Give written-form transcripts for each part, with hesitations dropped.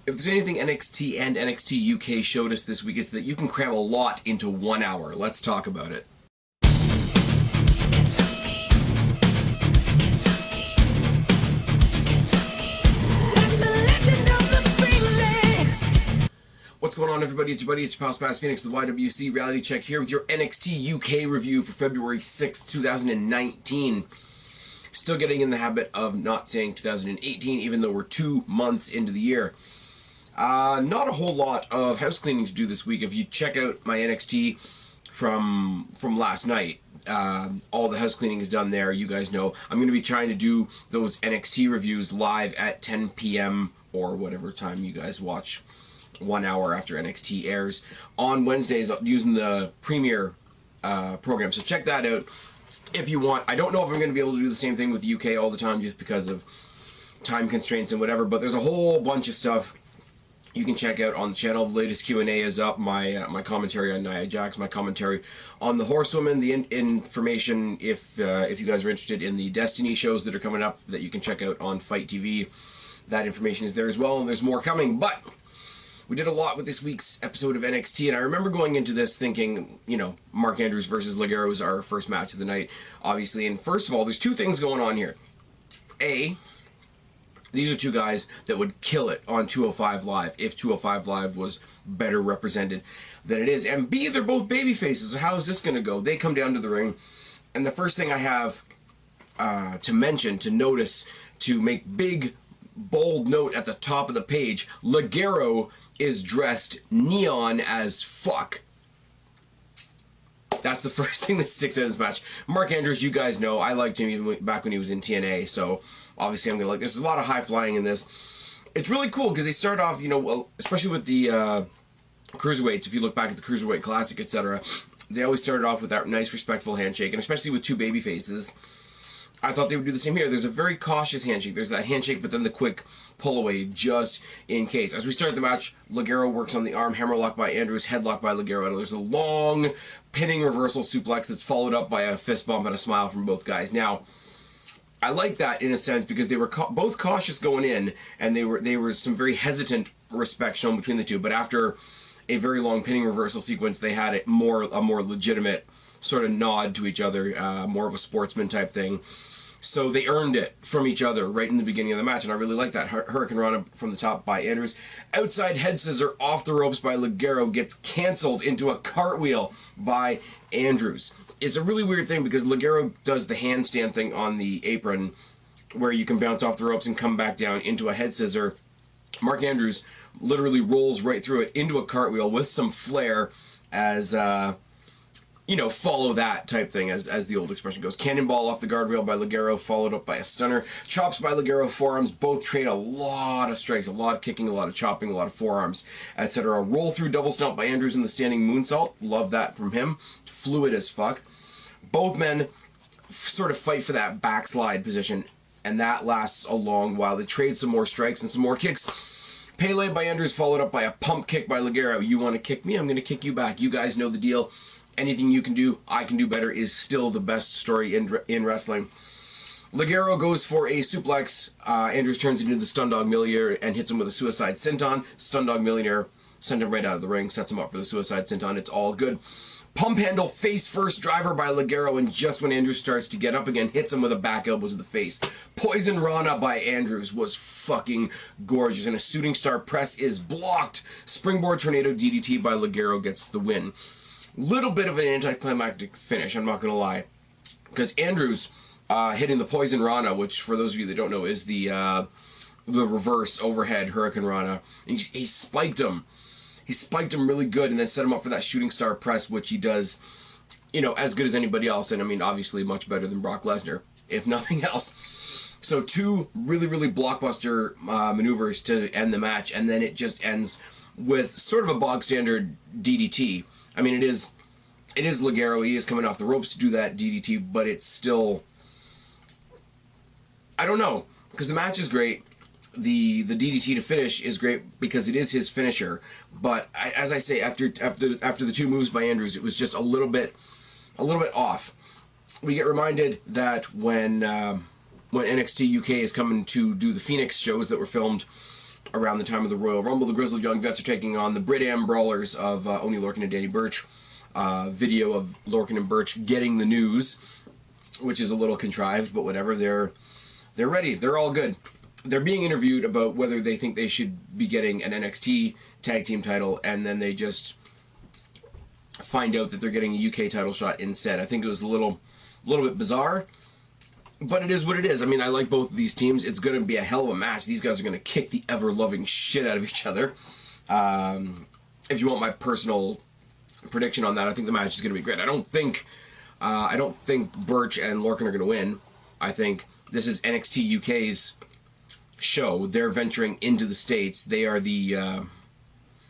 If there's anything NXT and NXT UK showed us this week, it's that you can cram a lot into 1 hour. Let's talk about it. What's going on, everybody? It's your buddy, it's your pal Spaz Phoenix, the YWC Reality Check here with your NXT UK review for February 6th, 2019. Still getting in the habit of not saying 2018, even though we're 2 months into the year. Not a whole lot of house cleaning to do this week. If you check out my NXT from last night, all the house cleaning is done there. You guys know I'm going to be trying to do those NXT reviews live at 10 p.m. or whatever time you guys watch 1 hour after NXT airs on Wednesdays using the Premiere program. So check that out if you want. I don't know if I'm going to be able to do the same thing with the UK all the time just because of time constraints and whatever, but there's a whole bunch of stuff you can check out on the channel. The latest Q&A is up, my commentary on Nia Jax, my commentary on the Horsewoman, the information if you guys are interested in the Destiny shows that are coming up that you can check out on Fight TV. That information is there as well, and there's more coming. But we did a lot with this week's episode of NXT, and I remember going into this thinking, you know, Mark Andrews versus Ligero is our first match of the night, obviously. And first of all, there's two things going on here. A, these are two guys that would kill it on 205 Live if 205 Live was better represented than it is. And B, they're both baby faces. So how is this going to go? They come down to the ring, and the first thing I have to mention, to notice, to make big, bold note at the top of the page, Ligero is dressed neon as fuck. That's the first thing that sticks out in this match. Mark Andrews, you guys know, I liked him even back when he was in TNA, so obviously I'm going to like this. There's a lot of high flying in this. It's really cool because they start off, you know, well, especially with the cruiserweights, if you look back at the Cruiserweight Classic, etc., they always started off with that nice, respectful handshake, and especially with two baby faces, I thought they would do the same here. There's a very cautious handshake. There's that handshake, but then the quick pull away just in case. As we start the match, Ligero works on the arm, hammerlock by Andrews, headlock by Ligero, and there's a long pinning reversal suplex that's followed up by a fist bump and a smile from both guys. Now, I like that in a sense because they were both cautious going in, and they were some very hesitant respect shown between the two. But after a very long pinning reversal sequence, they had a more legitimate sort of nod to each other, more of a sportsman type thing. So they earned it from each other right in the beginning of the match, and I really like that. Hurricane Rana from the top by Andrews. Outside head scissor off the ropes by Ligero gets canceled into a cartwheel by Andrews. It's a really weird thing because Ligero does the handstand thing on the apron where you can bounce off the ropes and come back down into a head scissor. Mark Andrews literally rolls right through it into a cartwheel with some flair as you know, follow that type thing, as the old expression goes. Cannonball off the guardrail by Ligero, followed up by a stunner. Chops by Ligero, forearms. Both trade a lot of strikes, a lot of kicking, a lot of chopping, a lot of forearms, etc. Roll through double stomp by Andrews in the standing moonsault. Love that from him. Fluid as fuck. Both men sort of fight for that backslide position, and that lasts a long while. They trade some more strikes and some more kicks. Pele by Andrews, followed up by a pump kick by Ligero. You want to kick me? I'm going to kick you back. You guys know the deal. Anything you can do, I can do better is still the best story in wrestling. Ligero goes for a suplex. Andrews turns into the Stun Dog Millionaire and hits him with a Suicide Senton. Stun Dog Millionaire sent him right out of the ring, sets him up for the Suicide Senton. It's all good. Pump handle face first driver by Ligero, and just when Andrews starts to get up again, hits him with a back elbow to the face. Poison Rana by Andrews was fucking gorgeous, and a shooting star press is blocked. Springboard Tornado DDT by Ligero gets the win. Little bit of an anticlimactic finish, I'm not going to lie, because Andrews hitting the Poison Rana, which for those of you that don't know is the reverse overhead Hurricane Rana. He spiked him. He spiked him really good and then set him up for that shooting star press, which he does, you know, as good as anybody else. And I mean, obviously much better than Brock Lesnar, if nothing else. So two really, really blockbuster maneuvers to end the match, and then it just ends with sort of a bog standard DDT. I mean, it is Ligero. He is coming off the ropes to do that DDT, but it's still, I don't know, because the match is great. The DDT to finish is great because it is his finisher. But as I say, after the two moves by Andrews, it was just a little bit off. We get reminded that when NXT UK is coming to do the Phoenix shows that were filmed around the time of the Royal Rumble. The Grizzled Young Vets are taking on the Brit-Am Brawlers of Oney Lorcan and Danny Burch. Video of Lorcan and Burch getting the news, which is a little contrived, but whatever. They're ready. They're all good. They're being interviewed about whether they think they should be getting an NXT tag team title, and then they just find out that they're getting a UK title shot instead. I think it was a little bit bizarre, but it is what it is. I mean, I like both of these teams. It's going to be a hell of a match. These guys are going to kick the ever-loving shit out of each other. If you want my personal prediction on that, I think the match is going to be great. I don't think Burch and Lorcan are going to win. I think this is NXT UK's show. They're venturing into the States. They are the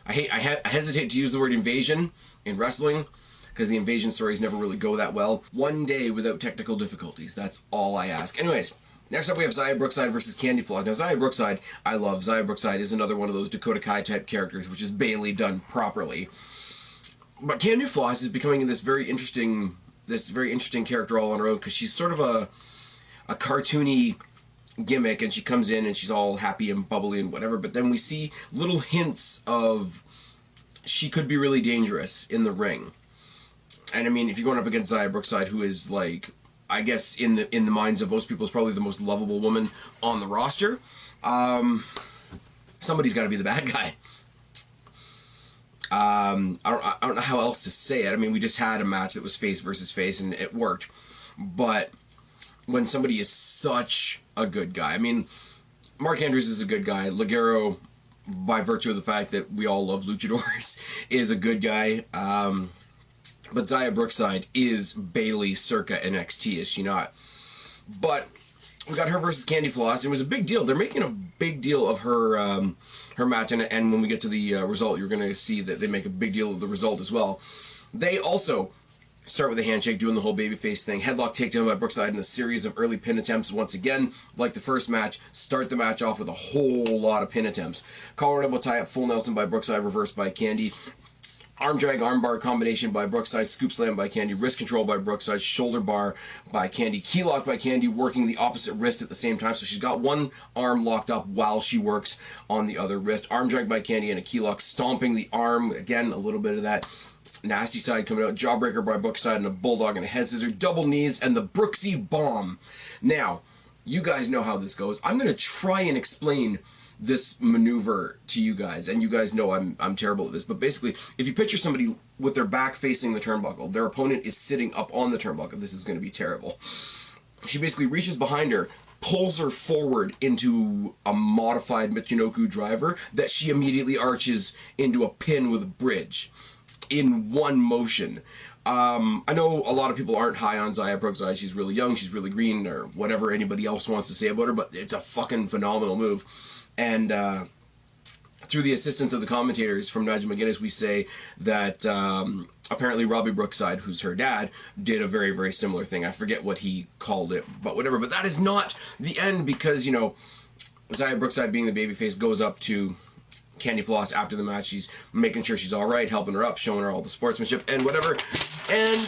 I hesitate to use the word invasion in wrestling because the invasion stories never really go that well. One day without technical difficulties. That's all I ask. Anyways, next up we have Xia Brookside versus Candy Floss. Now Xia Brookside, I love. Xia Brookside is another one of those Dakota Kai type characters, which is Bailey done properly. But Candy Floss is becoming this very interesting character all on her own, because she's sort of a cartoony gimmick, and she comes in and she's all happy and bubbly and whatever, but then we see little hints of she could be really dangerous in the ring. And I mean, if you're going up against Xia Brookside, who is, like, I guess in the minds of most people is probably the most lovable woman on the roster, somebody's got to be the bad guy. I don't know how else to say it. I mean, we just had a match that was face versus face, and it worked. But when somebody is such a good guy, I mean, Mark Andrews is a good guy. Ligero, by virtue of the fact that we all love luchadors, is a good guy. But Xia Brookside is Bailey circa NXT, is she not? But we got her versus Candy Floss. It was a big deal. They're making a big deal of her her match, and when we get to the result, you're going to see that they make a big deal of the result as well. They also start with a handshake, doing the whole babyface thing. Headlock takedown by Brookside in a series of early pin attempts. Once again, like the first match, start the match off with a whole lot of pin attempts. Collar elbow tie-up, full Nelson by Brookside, reversed by Candy. Arm drag, arm bar combination by Brookside, scoop slam by Candy, wrist control by Brookside, shoulder bar by Candy, key lock by Candy, working the opposite wrist at the same time. So she's got one arm locked up while she works on the other wrist. Arm drag by Candy and a key lock, stomping the arm. Again, a little bit of that nasty side coming out. Jawbreaker by Brookside and a bulldog and a head scissor, double knees, and the Brooksy bomb. Now, you guys know how this goes. I'm going to try and explain this maneuver to you guys, and you guys know I'm terrible at this, but basically, if you picture somebody with their back facing the turnbuckle, their opponent is sitting up on the turnbuckle. This is going to be terrible. She basically reaches behind her, pulls her forward into a modified Michinoku driver that she immediately arches into a pin with a bridge in one motion. I know a lot of people aren't high on Xia Brookside. She's really young, she's really green, or whatever anybody else wants to say about her, but it's a fucking phenomenal move. And through the assistance of the commentators from Nigel McGuinness, we say that apparently Robbie Brookside, who's her dad, did a very, very similar thing. I forget what he called it, but whatever. But that is not the end, because, you know, Xia Brookside, being the babyface, goes up to Candy Floss after the match. She's making sure she's all right, helping her up, showing her all the sportsmanship and whatever. And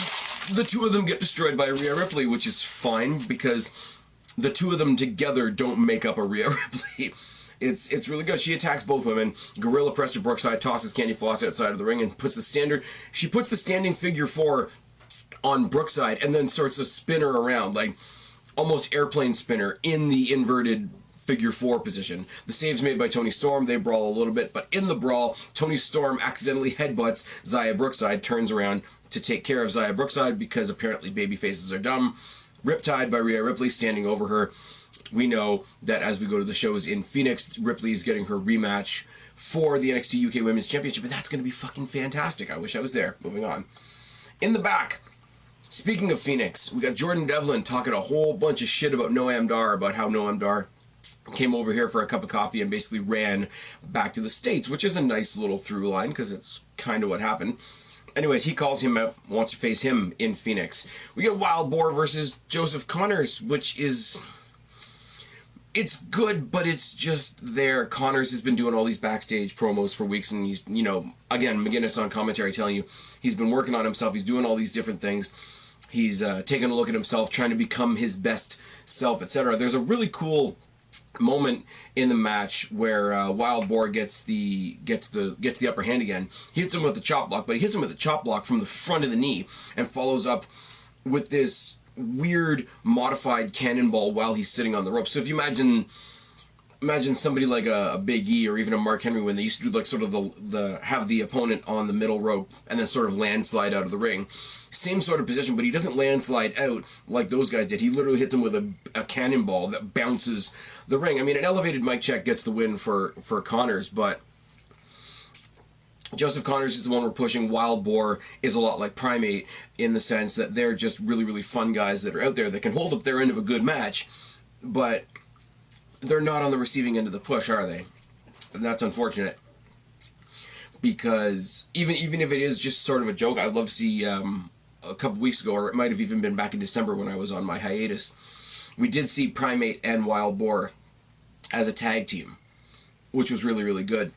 the two of them get destroyed by Rhea Ripley, which is fine, because the two of them together don't make up a Rhea Ripley. It's really good. She attacks both women. Gorilla press to Brookside, tosses Candy Floss outside of the ring, and puts the standing figure 4 on Brookside, and then starts to spin her around, like almost airplane spinner, in the inverted figure 4 position. The save's made by Toni Storm. They brawl a little bit, but in the brawl, Toni Storm accidentally headbutts Xia Brookside, turns around to take care of Xia Brookside, because apparently babyfaces are dumb. Riptide by Rhea Ripley, standing over her. We know that as we go to the shows in Phoenix, Ripley is getting her rematch for the NXT UK Women's Championship, and that's going to be fucking fantastic. I wish I was there. Moving on. In the back, speaking of Phoenix, we got Jordan Devlin talking a whole bunch of shit about Noam Dar, about how Noam Dar came over here for a cup of coffee and basically ran back to the States, which is a nice little through line, because it's kind of what happened. Anyways, he calls him out, wants to face him in Phoenix. We got Wild Boar versus Joseph Connors, which is... it's good, but it's just there. Connors has been doing all these backstage promos for weeks, and he's, you know, again, McGuinness on commentary telling you he's been working on himself. He's doing all these different things. He's taking a look at himself, trying to become his best self, etc. There's a really cool moment in the match where Wild Boar gets the upper hand again. He hits him with the chop block, but he hits him with the chop block from the front of the knee and follows up with this weird modified cannonball while he's sitting on the rope. So if you imagine somebody like a Big E or even a Mark Henry when they used to do like sort of the have the opponent on the middle rope and then sort of landslide out of the ring. Same sort of position, but he doesn't landslide out like those guys did. He literally hits him with a cannonball that bounces the ring. I mean, an elevated mic check gets the win for Connors, but Joseph Connors is the one we're pushing. Wild Boar is a lot like Primate in the sense that they're just really, really fun guys that are out there that can hold up their end of a good match, but they're not on the receiving end of the push, are they? And that's unfortunate. Because even if it is just sort of a joke, I'd love to see a couple weeks ago, or it might have even been back in December when I was on my hiatus, we did see Primate and Wild Boar as a tag team, which was really, really good.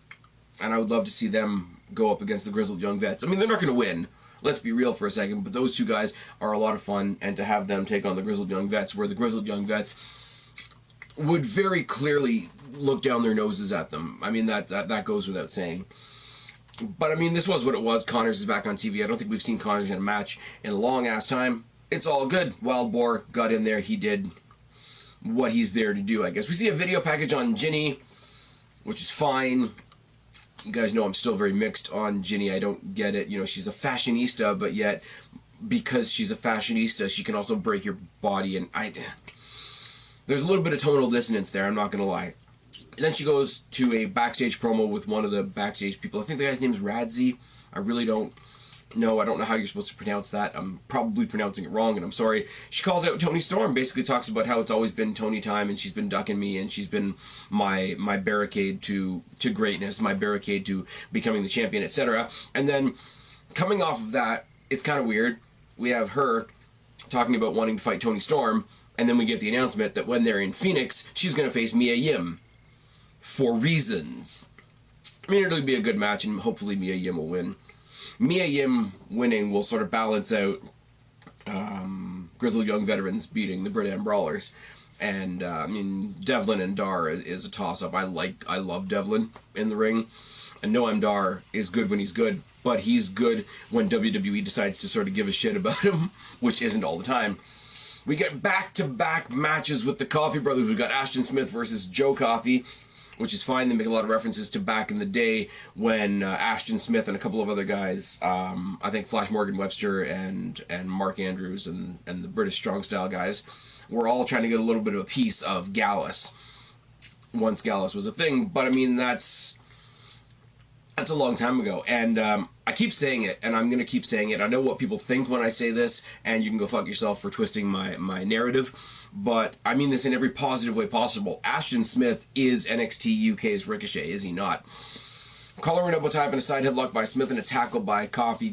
And I would love to see them go up against the Grizzled Young Vets. I mean, they're not going to win. Let's be real for a second, but those two guys are a lot of fun, and to have them take on the Grizzled Young Vets, where the Grizzled Young Vets would very clearly look down their noses at them. I mean, that goes without saying. But I mean, this was what it was. Connors is back on TV. I don't think we've seen Connors in a match in a long ass time. It's all good. Wild Boar got in there. He did what he's there to do, I guess. We see a video package on Ginny, which is fine. You guys know I'm still very mixed on Ginny. I don't get it. You know, she's a fashionista, but yet because she's a fashionista, she can also break your body, and there's a little bit of tonal dissonance there, I'm not going to lie. And then she goes to a backstage promo with one of the backstage people. I think the guy's name's Radzi. I really don't know. I don't know how you're supposed to pronounce that. I'm probably pronouncing it wrong, and I'm sorry. She calls out Toni Storm, basically talks about how it's always been Toni time, and she's been ducking me, and she's been my barricade to greatness, my barricade to becoming the champion, etc. And then, coming off of that, it's kind of weird. We have her talking about wanting to fight Toni Storm, and then we get the announcement that when they're in Phoenix, she's going to face Mia Yim. For reasons. I mean, it'll be a good match, and hopefully Mia Yim will win. Mia Yim winning will sort of balance out Grizzled Young Veterans beating the Brit Am Brawlers. And, I mean, Devlin and Dar is a toss-up. I love Devlin in the ring. And Noam Dar is good when he's good, but he's good when WWE decides to sort of give a shit about him, which isn't all the time. We get back-to-back matches with the Coffey Brothers. We've got Ashton Smith versus Joe Coffey, which is fine. They make a lot of references to back in the day when Ashton Smith and a couple of other guys, I think Flash Morgan Webster and Mark Andrews and the British Strong Style guys, were all trying to get a little bit of a piece of Gallus once Gallus was a thing. But I mean, that's a long time ago, and I keep saying it, and I'm going to keep saying it. I know what people think when I say this, and you can go fuck yourself for twisting my narrative, but I mean this in every positive way possible. Ashton Smith is NXT UK's Ricochet, is he not? Collar and elbow tie up and a side headlock by Smith and a tackle by Coffey.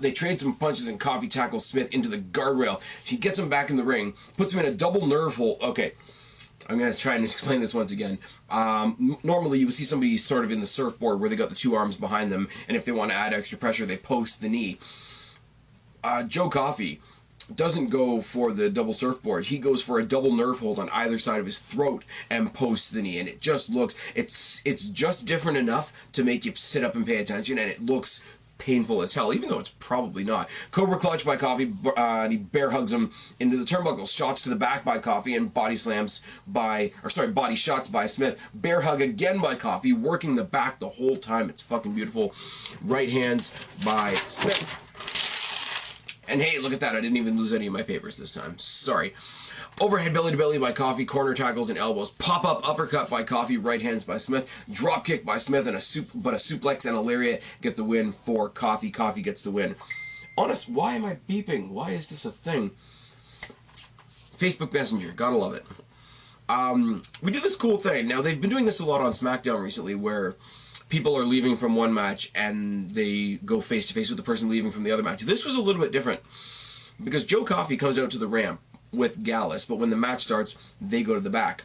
They trade some punches, and Coffey tackles Smith into the guardrail. He gets him back in the ring, puts him in a double nerve hold. Okay, I'm going to try and explain this once again. Normally, you would see somebody sort of in the surfboard where they got the two arms behind them, and if they want to add extra pressure, they post the knee. Joe Coffey doesn't go for the double surfboard. He goes for a double nerve hold on either side of his throat and posts the knee, and it just looks... It's just different enough to make you sit up and pay attention, and it looks painful as hell, even though it's probably not. Cobra clutch by Coffey, and he bear hugs him into the turnbuckle. Shots to the back by Coffey, and body shots by Smith. Bear hug again by Coffey, working the back the whole time. It's fucking beautiful. Right hands by Smith. And hey, look at that, I didn't even lose any of my papers this time. Sorry. Overhead belly to belly by Coffey, corner tackles and elbows. Pop up uppercut by Coffey, right hands by Smith. Drop kick by Smith, and a suplex and a lariat get the win for Coffey. Coffey gets the win. Honest, why am I beeping? Why is this a thing? Facebook Messenger, gotta love it. We do this cool thing. Now, they've been doing this a lot on SmackDown recently, where people are leaving from one match and they go face to face with the person leaving from the other match. This was a little bit different because Joe Coffey comes out to the ramp with Gallus, but when the match starts, they go to the back.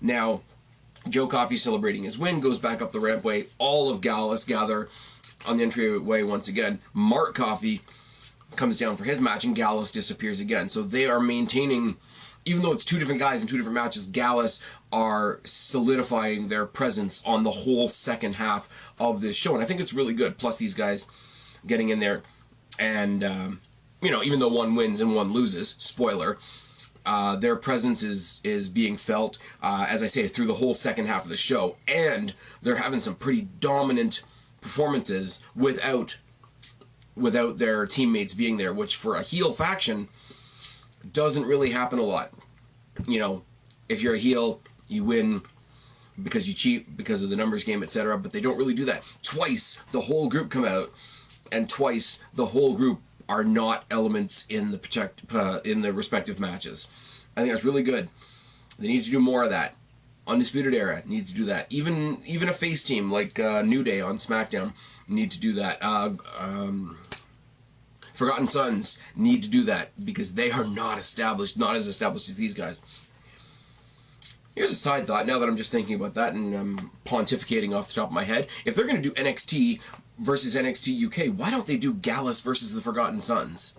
Now, Joe Coffey, celebrating his win, goes back up the rampway. All of Gallus gather on the entryway once again. Mark Coffey comes down for his match, and Gallus disappears again. So they are maintaining even though it's two different guys in two different matches, Gallus are solidifying their presence on the whole second half of this show. And I think it's really good. Plus these guys getting in there and, you know, even though one wins and one loses, spoiler, their presence is being felt, as I say, through the whole second half of the show. And they're having some pretty dominant performances without their teammates being there, which for a heel faction doesn't really happen a lot. You know, if you're a heel, you win because you cheat, because of the numbers game, etc. But they don't really do that. Twice the whole group come out, and twice the whole group are not elements in the respective matches. I think that's really good. They need to do more of that. Undisputed Era need to do that. Even a face team like New Day on SmackDown need to do that. Forgotten Sons need to do that because they are not established, not as established as these guys. Here's a side thought, now that I'm just thinking about that and I'm pontificating off the top of my head. If they're going to do NXT versus NXT UK, why don't they do Gallus versus the Forgotten Sons?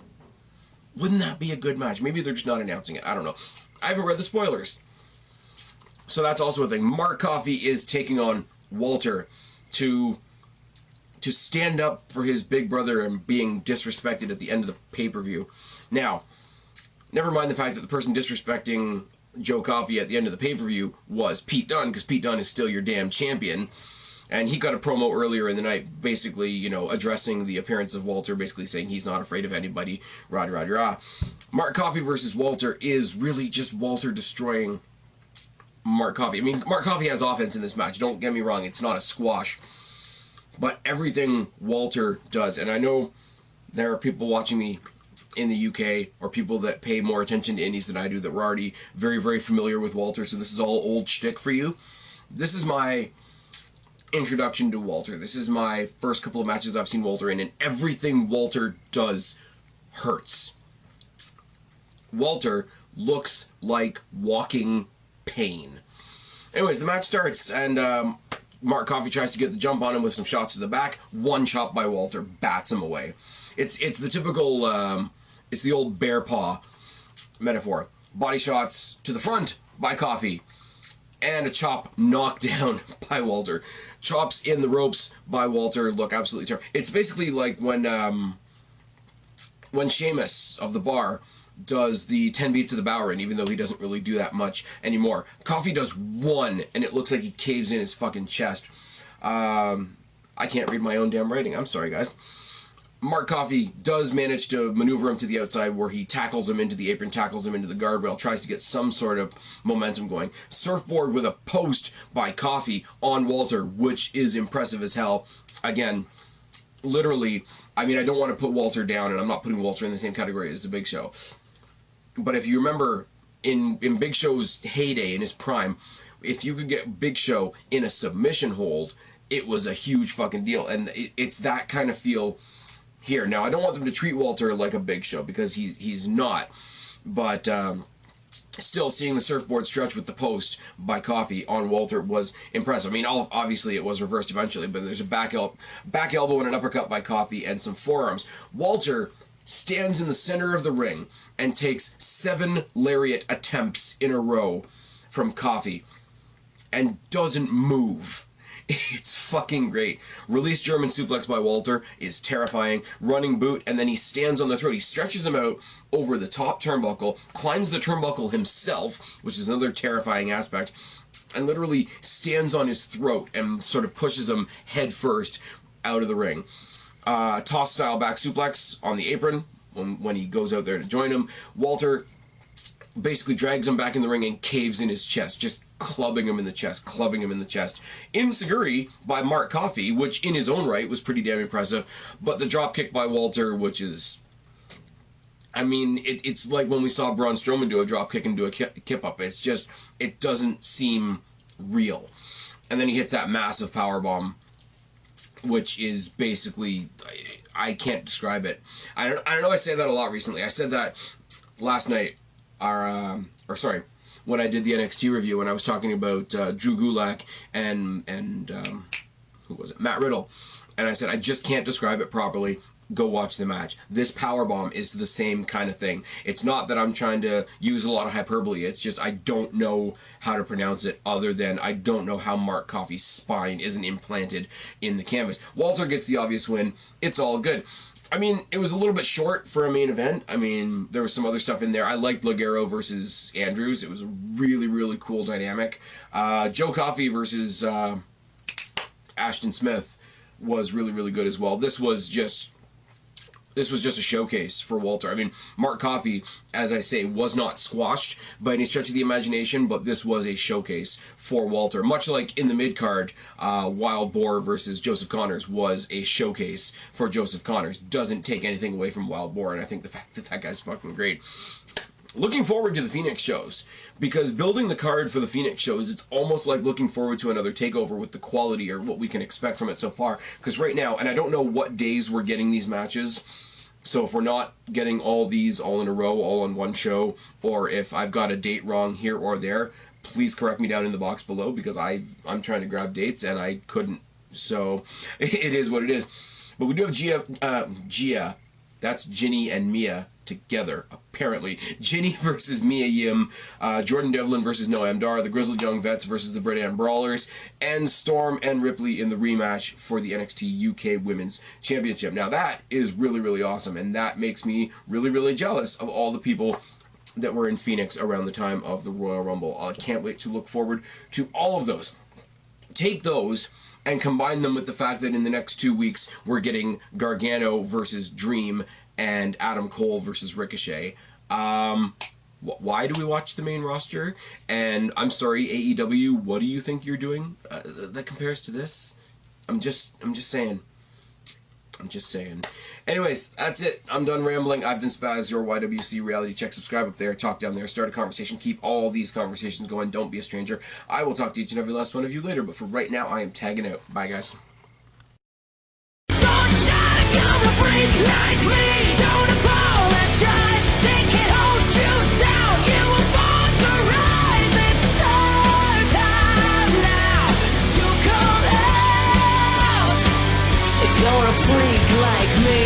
Wouldn't that be a good match? Maybe they're just not announcing it. I don't know. I haven't read the spoilers. So that's also a thing. Mark Coffey is taking on Walter to stand up for his big brother and being disrespected at the end of the pay-per-view. Now, never mind the fact that the person disrespecting Joe Coffey at the end of the pay-per-view was Pete Dunne, because Pete Dunne is still your damn champion. And he got a promo earlier in the night, basically, you know, addressing the appearance of Walter, basically saying he's not afraid of anybody, rah. Mark Coffey versus Walter is really just Walter destroying Mark Coffey. I mean, Mark Coffey has offense in this match, don't get me wrong, it's not a squash. But everything Walter does, and I know there are people watching me in the UK, or people that pay more attention to indies than I do, that were already very, very familiar with Walter, so this is all old shtick for you. This is my introduction to Walter. This is my first couple of matches I've seen Walter in, and everything Walter does hurts. Walter looks like walking pain. Anyways, the match starts, and Mark Coffey tries to get the jump on him with some shots to the back. One chop by Walter bats him away. It's the typical, it's the old bear paw metaphor. Body shots to the front by Coffey. And a chop knocked down by Walter. Chops in the ropes by Walter look absolutely terrible. It's basically like when Sheamus of the Bar does the 10 beats of the Bowery, even though he doesn't really do that much anymore. Coffey does one, and it looks like he caves in his fucking chest. I can't read my own damn writing. I'm sorry, guys. Mark Coffey does manage to maneuver him to the outside, where he tackles him into the apron, tackles him into the guardrail, tries to get some sort of momentum going. Surfboard with a post by Coffey on Walter, which is impressive as hell. Again, literally, I mean, I don't want to put Walter down, and I'm not putting Walter in the same category as the Big Show. But if you remember, in Big Show's heyday, in his prime, if you could get Big Show in a submission hold, it was a huge fucking deal. And it's that kind of feel here. Now, I don't want them to treat Walter like a Big Show, because he's not. But still, seeing the surfboard stretch with the post by Coffey on Walter was impressive. I mean, obviously it was reversed eventually, but there's a back elbow and an uppercut by Coffey and some forearms. Walter stands in the center of the ring and takes 7 lariat attempts in a row from Coffey and doesn't move. It's fucking great. Release German suplex by Walter is terrifying. Running boot, and then he stands on the throat. He stretches him out over the top turnbuckle, climbs the turnbuckle himself, which is another terrifying aspect, and literally stands on his throat and sort of pushes him head first out of the ring. Toss style back suplex on the apron when he goes out there to join him. Walter basically drags him back in the ring and caves in his chest, just clubbing him in the chest, Enziguri by Mark Coffey, which in his own right was pretty damn impressive, but the drop kick by Walter, which is, I mean, it's like when we saw Braun Strowman do a drop kick and do a kip up. It's just, it doesn't seem real. And then he hits that massive power bomb, which is basically, I can't describe it. I don't know, I say that a lot recently. I said that last night, when I did the NXT review, when I was talking about Drew Gulak and who was it? Matt Riddle. And I said, I just can't describe it properly. go watch the match. This powerbomb is the same kind of thing. It's not that I'm trying to use a lot of hyperbole. It's just I don't know how to pronounce it other than I don't know how Mark Coffey's spine isn't implanted in the canvas. Walter gets the obvious win. It's all good. I mean, it was a little bit short for a main event. I mean, there was some other stuff in there. I liked Ligero versus Andrews. It was a really, really cool dynamic. Joe Coffey versus Ashton Smith was really, really good as well. This was just a showcase for Walter. I mean, Mark Coffey, as I say, was not squashed by any stretch of the imagination, but this was a showcase for Walter. Much like in the mid-card, Wild Boar versus Joseph Connors was a showcase for Joseph Connors. Doesn't take anything away from Wild Boar, and I think the fact that that guy's fucking great. Looking forward to the Phoenix shows, because building the card for the Phoenix shows, it's almost like looking forward to another TakeOver with the quality or what we can expect from it so far. Because right now, and I don't know what days we're getting these matches, so if we're not getting all these all in a row, all on one show, or if I've got a date wrong here or there, please correct me down in the box below, because I'm trying to grab dates and I couldn't. So it is what it is. But we do have Gia, that's Ginny and Mia together, apparently. Ginny versus Mia Yim, Jordan Devlin versus Noam Dar, the Grizzled Young Vets versus the Brit Ann Brawlers, and Storm and Ripley in the rematch for the NXT UK Women's Championship. Now that is really, really awesome, and that makes me really, really jealous of all the people that were in Phoenix around the time of the Royal Rumble. I can't wait to look forward to all of those. Take those and combine them with the fact that in the next 2 weeks we're getting Gargano versus Dream and Adam Cole versus Ricochet. Why do we watch the main roster? And I'm sorry, AEW, what do you think you're doing that compares to this? I'm just saying. I'm just saying. Anyways, that's it. I'm done rambling. I've been Spaz, your YWC reality check. Subscribe up there, talk down there, start a conversation. Keep all these conversations going. Don't be a stranger. I will talk to each and every last one of you later, but for right now, I am tagging out. Bye, guys. Freak like me.